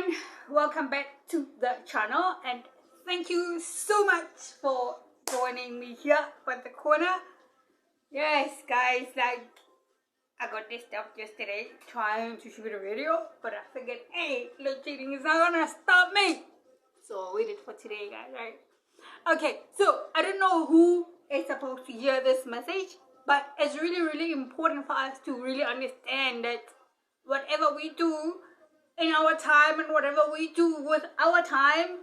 everyone, welcome back to the channel and thank you so much for joining me here at the corner. Yes guys, like I got disturbed yesterday trying to shoot a video, but I figured, hey, load cheating is not gonna stop me, so I waited for today guys, right? Okay, so I don't know who is supposed to hear this message, but it's really important for us to really understand that whatever we do in our time and whatever we do with our time,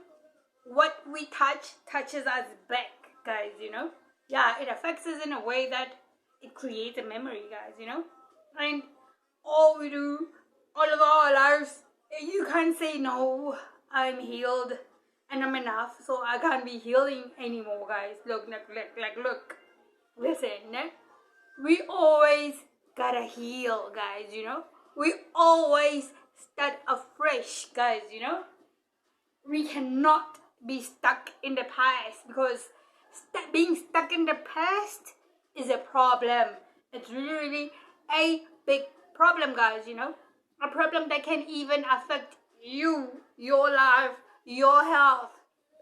what we touches us back, guys, you know? Yeah, it affects us in a way that it creates a memory, guys, you know? And all we do, all of our lives, you can't say, no, I'm healed and I'm enough, so I can't be healing anymore, guys. Look, listen, we always gotta heal, guys, you know? We always start afresh, guys, you know? We cannot be stuck in the past, because being stuck in the past is a problem. It's really a big problem, guys, you know? A problem that can even affect you, your life, your health,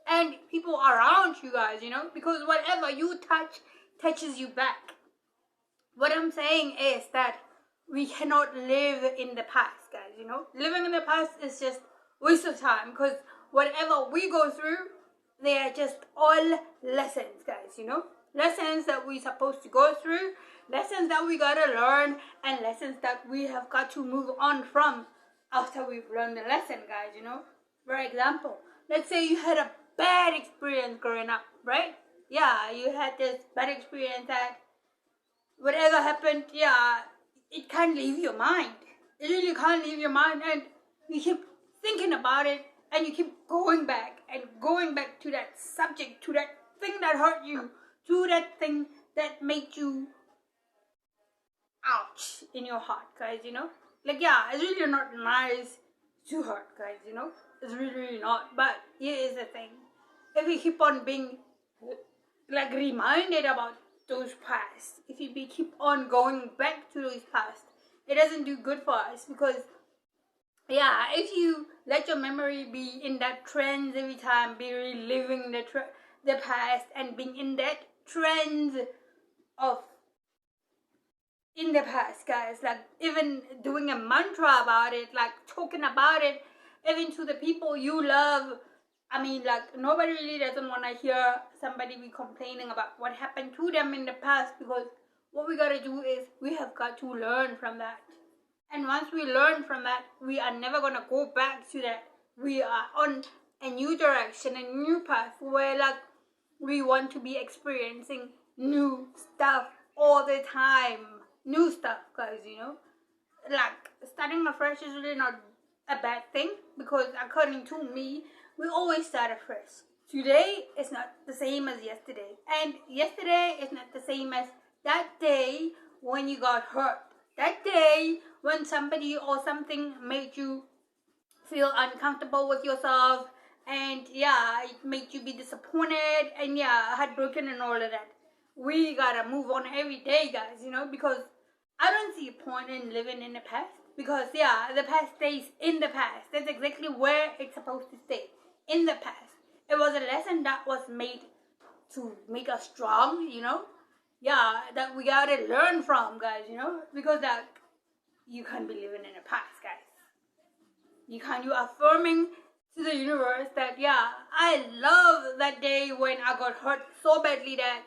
and people around you, guys, you know? Because whatever you touch touches you back. What I'm saying is that we cannot live in the past, guys, you know? Living in the past is just waste of time, because whatever we go through, they are just all lessons, guys, you know? Lessons that we're supposed to go through, lessons that we gotta learn, and lessons that we have got to move on from after we've learned the lesson, guys, you know? For example, let's say you had a bad experience growing up, right? Yeah, you had this bad experience that whatever happened, yeah, it can't leave your mind. It really can't leave your mind, and you keep thinking about it, and you keep going back to that subject, to that thing that hurt you, to that thing that made you ouch in your heart, guys, you know? Like, yeah, it's really not nice to hurt, guys, you know? It's really not. But here is the thing. If we keep on being, like, reminded about those past, if we keep on going back to those past, it doesn't do good for us, because yeah, if you let your memory be in that trend every time, be reliving the past and being in that trend of in the past, guys, like even doing a mantra about it, like talking about it even to the people you love. I mean, like, nobody really doesn't want to hear somebody be complaining about what happened to them in the past, because what we gotta do is we have got to learn from that. And once we learn from that, we are never gonna go back to that. We are on a new direction, a new path, where, like, we want to be experiencing new stuff all the time. New stuff, guys, you know? Like, starting afresh is really not a bad thing, because according to me, we always start afresh. Today is not the same as yesterday, and yesterday is not the same as that day when you got hurt, that day when somebody or something made you feel uncomfortable with yourself, and yeah, it made you be disappointed and yeah, heartbroken and all of that. We gotta move on every day, guys, you know, because I don't see a point in living in the past, because yeah, the past stays in the past. That's exactly where it's supposed to stay, in the past. It was a lesson that was made to make us strong, you know? Yeah, that we gotta learn from, guys, you know? Because that you can't be living in the past, guys. You can't. You are affirming to the universe that, yeah, I love that day when I got hurt so badly that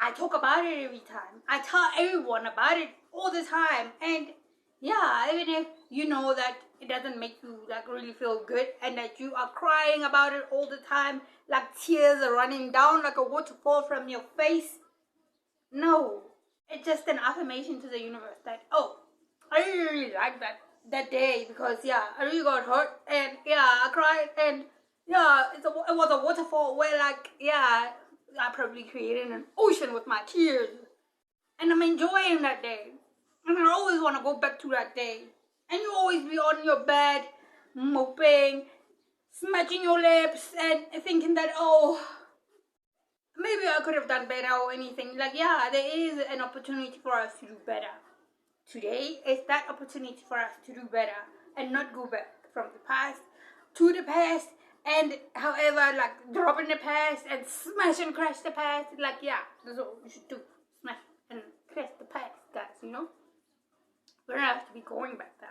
I talk about it every time. I tell everyone about it all the time. And yeah, even if you know that it doesn't make you, like, really feel good, and that you are crying about it all the time, like tears are running down like a waterfall from your face. No, it's just an affirmation to the universe that, oh, I really like that day, because yeah, I really got hurt, and yeah, I cried, and yeah, it was a waterfall where, like, yeah, I probably created an ocean with my tears, and I'm enjoying that day, and I always want to go back to that day. And you always be on your bed, moping, smudging your lips, and thinking that, oh, maybe I could have done better or anything. Like, yeah, there is an opportunity for us to do better. Today is that opportunity for us to do better and not go back from the past, to the past, and however, like, drop in the past and smash and crash the past. Like, yeah, that's what you should do. Smash and crash the past, guys, you know? We don't have to be going back there.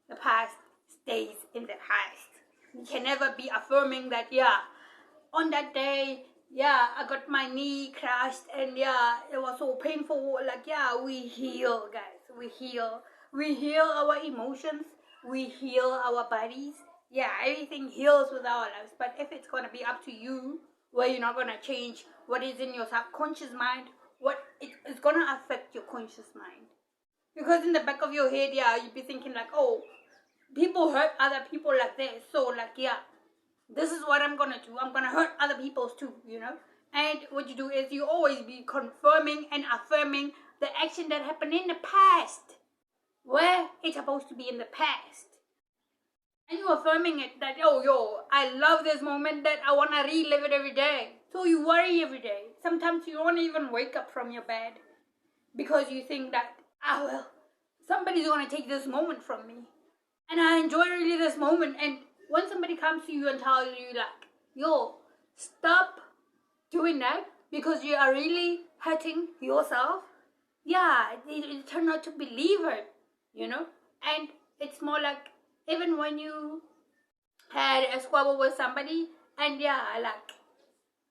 The past stays in the past. We can never be affirming that, yeah, on that day, yeah, I got my knee crushed and yeah, it was so painful. Like, yeah, we heal, guys. We heal. We heal our emotions. We heal our bodies. Yeah, everything heals with our lives. But if it's going to be up to you, where you're not going to change what is in your subconscious mind, it's going to affect your conscious mind. Because in the back of your head, yeah, you'd be thinking like, oh, people hurt other people like this. So, like, yeah, this is what I'm going to do. I'm going to hurt other people's too, you know. And what you do is you always be confirming and affirming the action that happened in the past, where it's supposed to be in the past. And you're affirming it that, oh, yo, I love this moment that I want to relive it every day. So you worry every day. Sometimes you don't even wake up from your bed because you think that, well, somebody's going to take this moment from me. And I enjoy really this moment. And when somebody comes to you and tells you like, yo, stop doing that because you are really hurting yourself. Yeah, it turned out to believe it, you know. And it's more like, even when you had a squabble with somebody, and yeah, like,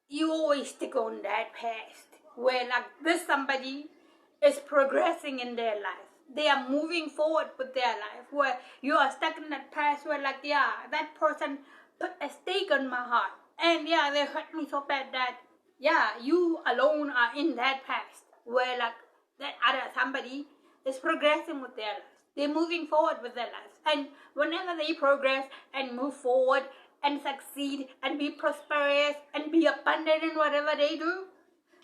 you always stick on that past, where like this somebody is progressing in their life. They are moving forward with their life, where you are stuck in that past where like, yeah, that person put a stake on my heart. And yeah, they hurt me so bad that, yeah, you alone are in that past, where like that other somebody is progressing with their life. They're moving forward with their lives. And whenever they progress and move forward and succeed and be prosperous and be abundant in whatever they do,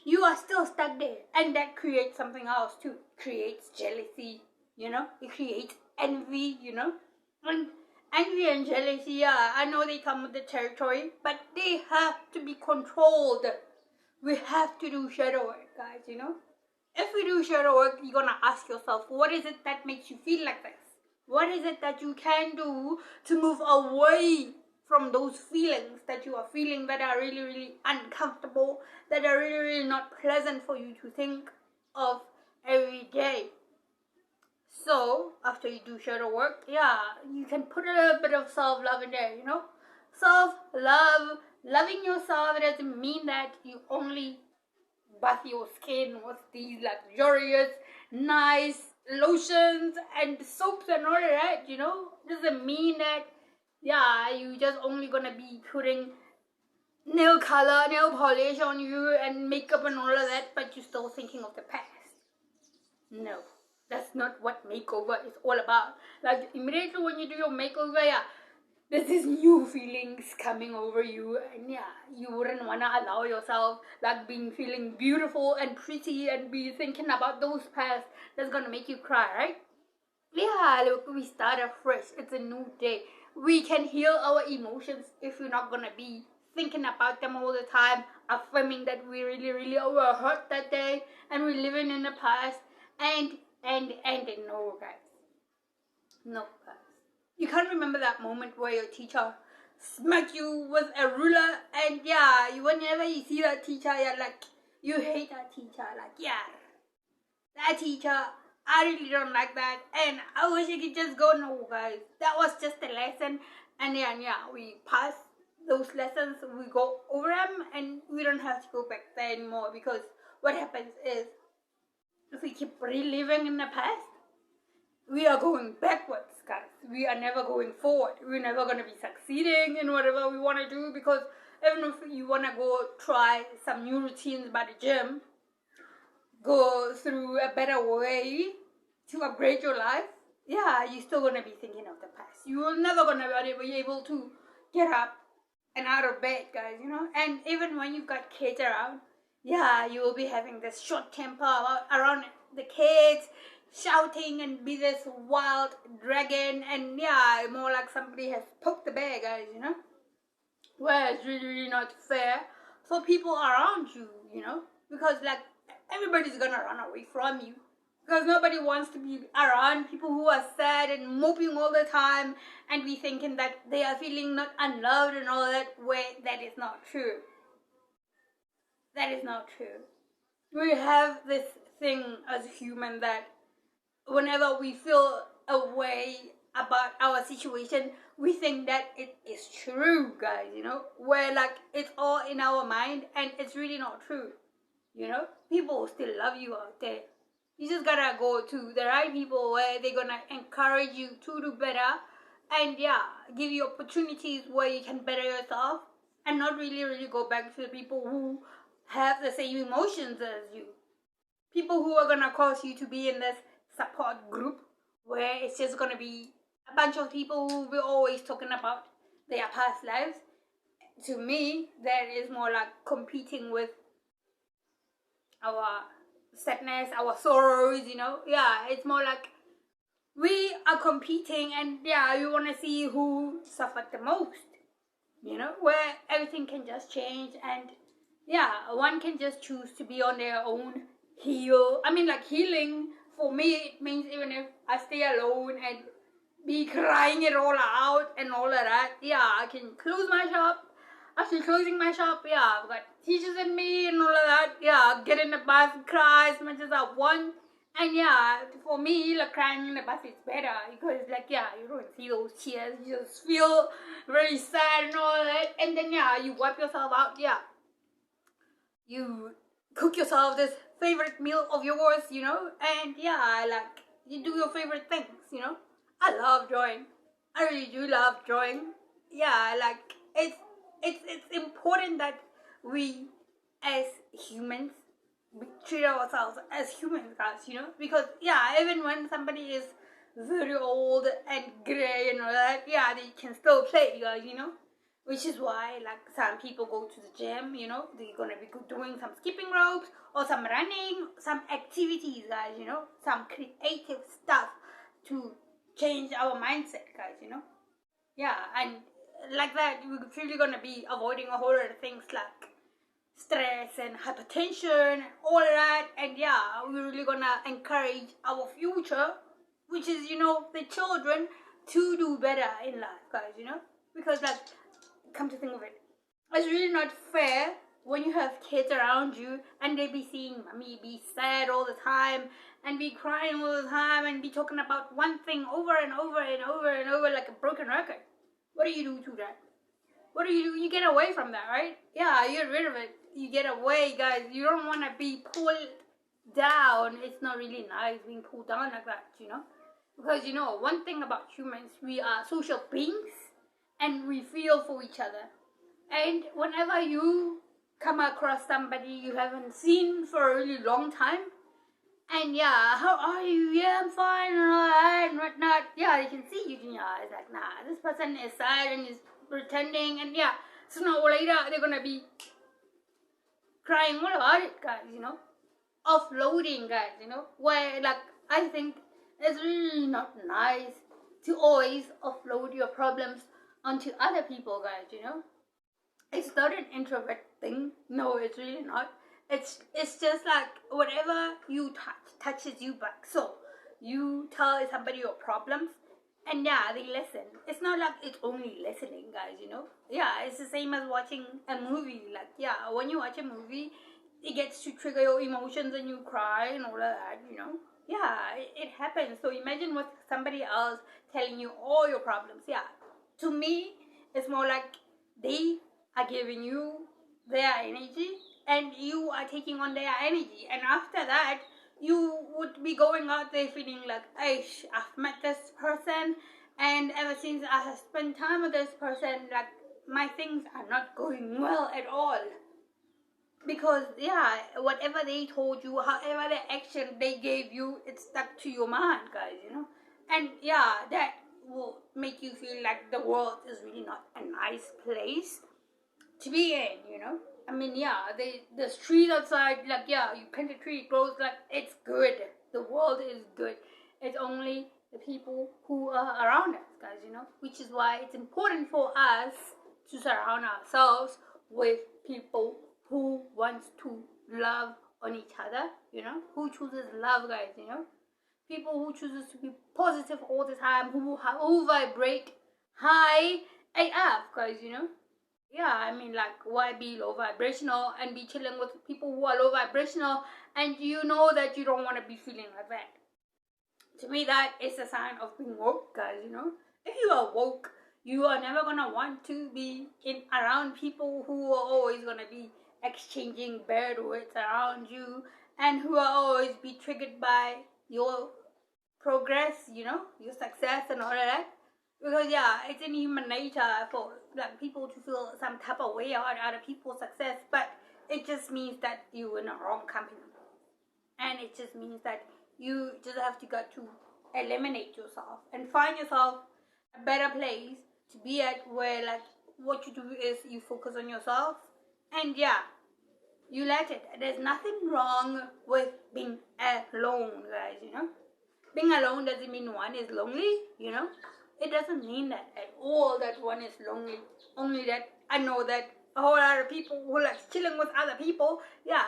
you are still stuck there. And that creates something else too. It creates jealousy, you know. It creates envy, you know. And envy and jealousy, yeah, I know they come with the territory, but they have to be controlled. We have to do shadow work, guys, you know. If we do shadow work, you're going to ask yourself, what is it that makes you feel like this? What is it that you can do to move away from those feelings that you are feeling that are really, really uncomfortable, that are really, really not pleasant for you to think of every day? So, after you do shadow work, yeah, you can put a little bit of self-love in there, you know? Self-love, loving yourself doesn't mean that you only bath your skin with these luxurious, nice lotions and soaps and all of that, you know. Doesn't mean that, yeah, you just only gonna be putting nail color, nail polish on you and makeup and all of that, but you're still thinking of the past. No, that's not what makeover is all about. Like, immediately when you do your makeover, yeah, there's these new feelings coming over you, and yeah, you wouldn't want to allow yourself like feeling beautiful and pretty and be thinking about those past. That's gonna make you cry, right? Yeah, look, we start afresh. It's a new day. We can heal our emotions if we're not gonna be thinking about them all the time, affirming that we really, really were hurt that day and we're living in the past. And no, guys. No, guys. You can't remember that moment where your teacher smacked you with a ruler, and yeah, whenever you see that teacher, you're like, you hate that teacher. Like, yeah, that teacher, I really don't like that, and I wish I could just go. No, guys, that was just a lesson, and then yeah, we pass those lessons, we go over them, and we don't have to go back there anymore, because what happens is, if we keep reliving in the past, we are going backwards, guys. We are never going forward. We're never going to be succeeding in whatever we want to do, because even if you want to go try some new routines by the gym, go through a better way to upgrade your life, yeah, you're still going to be thinking of the past. You're never going to be able to get up and out of bed, guys, you know. And even when you've got kids around, yeah, you will be having this short temper around the kids, shouting and be this wild dragon, and yeah, more like somebody has poked the bear, guys, you know. Where it's really, really not fair for people around you, you know, because like everybody's gonna run away from you. Because nobody wants to be around people who are sad and moping all the time and be thinking that they are feeling not unloved and all that, where that is not true. That is not true. We have this thing as human that whenever we feel a way about our situation, we think that it is true, guys, where like it's all in our mind and it's really not true. People still love you out there. You just gotta go to the right people where they're gonna encourage you to do better and give you opportunities where you can better yourself and not really go back to the people who have the same emotions as you. People who are gonna cause you to be in this support group where it's just gonna be a bunch of people who we're always talking about their past lives. To me, that is more like competing with our sadness, our sorrows, it's more like we are competing and you want to see who suffered the most, where everything can just change and one can just choose to be on their own healing for me, it means even if I stay alone and be crying it all out and all of that, I can close my shop. After closing my shop, I've got teachers in me and all of that. Get in the bus and cry as much as I want. And for me, like crying in the bus is better because you don't see those tears. You just feel very sad and all that. And then you wipe yourself out. You cook yourself this favorite meal of yours, and you do your favorite things, I love drawing. I really do love drawing. It's important that we as humans we treat ourselves as humans, guys, because even when somebody is very old and grey and all that, they can still play, guys, which is why some people go to the gym, they're gonna be doing some skipping ropes or some running, some activities, guys, some creative stuff to change our mindset, guys, and like that we're really gonna be avoiding a whole lot of things like stress and hypertension and all of that, and we're really gonna encourage our future, which is the children, to do better in life, guys, because come to think of it, it's really not fair when you have kids around you and they be seeing mommy be sad all the time and be crying all the time and be talking about one thing over and over and over and over like a broken record. What do you do to that? What do? You get away from that, right? You get rid of it. You get away, guys. You don't want to be pulled down. It's not really nice being pulled down like that, because one thing about humans, we are social beings and we feel for each other. And whenever you come across somebody you haven't seen for a really long time, and how are you? I'm fine and all that and whatnot. They can see you in your eyes like, nah, this person is sad and is pretending, and sooner or later they're gonna be crying all about it, guys, offloading, guys, where I think it's really not nice to always offload your problems onto other people, guys, It's not an introvert thing. No, it's really not. It's just like whatever you touches you back. So you tell somebody your problems and they listen. It's not like it's only listening, guys, it's the same as watching a movie. When you watch a movie, it gets to trigger your emotions and you cry and all of that, it happens. So imagine with somebody else telling you all your problems. To me, it's more like they are giving you their energy and you are taking on their energy, and after that you would be going out there feeling like, Aish, I've met this person and ever since I have spent time with this person, my things are not going well at all, because whatever they told you, however the action they gave you, it stuck to your mind, guys, and that will make you feel like the world is really not a nice place to be in, the street outside, you plant a tree, it grows, it's good. The world is good. It's only the people who are around us, guys, which is why it's important for us to surround ourselves with people who wants to love on each other, who chooses love, guys, people who chooses to be positive all the time, who vibrate high AF, guys, you know. Yeah, I mean, like, why be low vibrational and be chilling with people who are low vibrational and you know that you don't want to be feeling like that? To me, that is a sign of being woke, guys, you know. If you are woke, you are never gonna want to be around people who are always gonna be exchanging bad words around you and who are always be triggered by your progress, you know, your success and all of that. Because yeah, it's in human nature for like people to feel some type of way about other people's success, but it just means that you're in the wrong company. And it just means that you just have to got to eliminate yourself and find yourself a better place to be at, where like what you do is you focus on yourself and yeah, you let it. There's nothing wrong with being alone, guys, you know. Being alone doesn't mean one is lonely, you know. It doesn't mean that at all that one is lonely. Only that I know that a whole lot of people who like chilling with other people, yeah,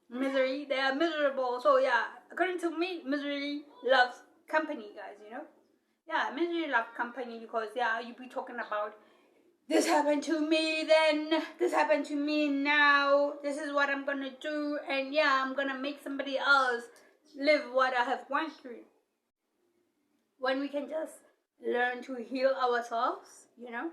misery, they are miserable. So yeah, according to me, misery loves company, guys, you know. Yeah, misery loves company because yeah, you be talking about this happened to me then, this happened to me now, this is what I'm gonna do, and yeah, I'm gonna make somebody else live what I have went through. When we can just learn to heal ourselves, you know,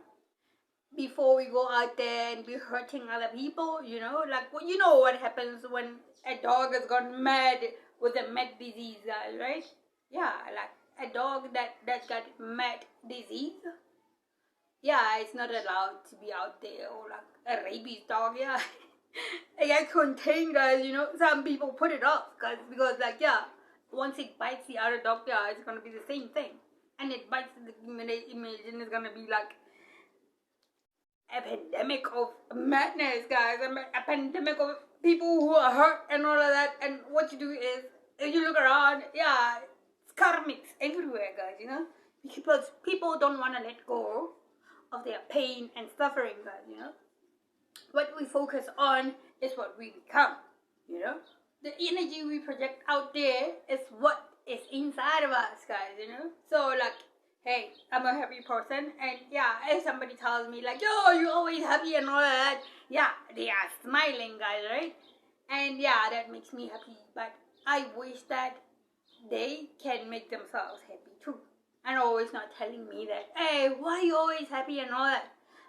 before we go out there and be hurting other people, you know, like, you know what happens when a dog has gone mad with a mad disease, right? Yeah, like a dog that got mad disease, yeah, it's not allowed to be out there, or like a rabies dog, yeah. It gets contained, guys, you know. Some people put it off, guys, because like, yeah, once it bites the other dog, yeah, it's gonna be the same thing. And it bites the imagine it's gonna be like a pandemic of madness, guys. A pandemic of people who are hurt and all of that. And what you do is, if you look around, yeah, it's karmics everywhere, guys, you know. Because people don't want to let go of their pain and suffering, guys, you know. What we focus on is what we become, you know. The energy we project out there is what is inside of us, guys, you know. So like, hey, I'm a happy person, and yeah, if somebody tells me like, yo, you're always happy and all of that, yeah, they are smiling, guys, right? And yeah, that makes me happy, but I wish that they can make themselves happy too, and always not telling me that, hey, why are you always happy and all that?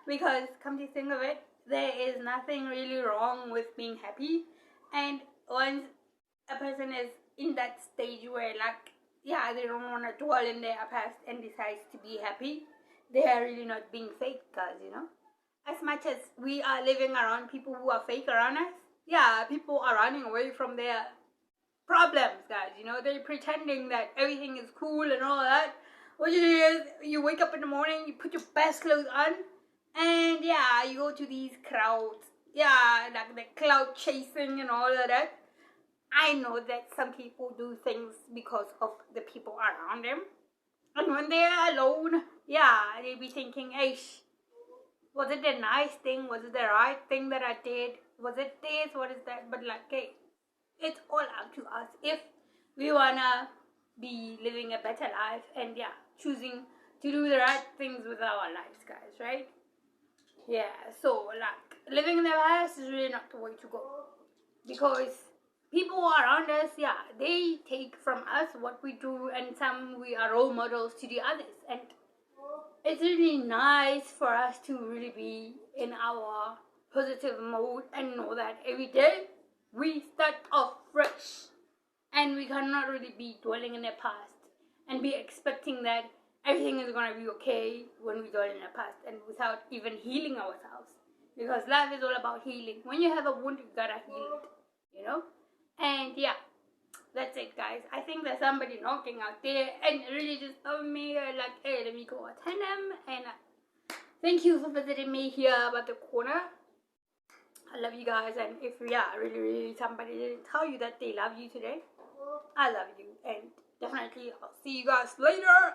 Because come to think of it, there is nothing really wrong with being happy. And once a person is in that stage where like, yeah, they don't want to dwell in their past and decides to be happy, they are really not being fake, guys, you know. As much as we are living around people who are fake around us, yeah, people are running away from their problems, guys, you know. They're pretending that everything is cool and all that. What you do is, you wake up in the morning, you put your best clothes on, and yeah, you go to these crowds, yeah, like the cloud chasing and all of that. I know that some people do things because of the people around them, and when they're alone, yeah, they be thinking, hey, was it a nice thing? Was it the right thing that I did? Was it this? What is that? But like, hey, it's all up to us if we wanna be living a better life and yeah, choosing to do the right things with our lives, guys, right? Yeah, so like, living in the past is really not the way to go, because people around us, yeah, they take from us what we do, and some we are role models to the others, and it's really nice for us to really be in our positive mode and know that every day we start off fresh, and we cannot really be dwelling in the past and be expecting that everything is going to be okay when we dwell in the past and without even healing ourselves, because life is all about healing. When you have a wound, you gotta heal it, you know. And yeah, that's it, guys. I think there's somebody knocking out there and really just told me like, hey, let me go attend them. And thank you for visiting me here about the corner. I love you guys, and if yeah, really somebody didn't tell you that they love you today, I love you, and definitely I'll see you guys later.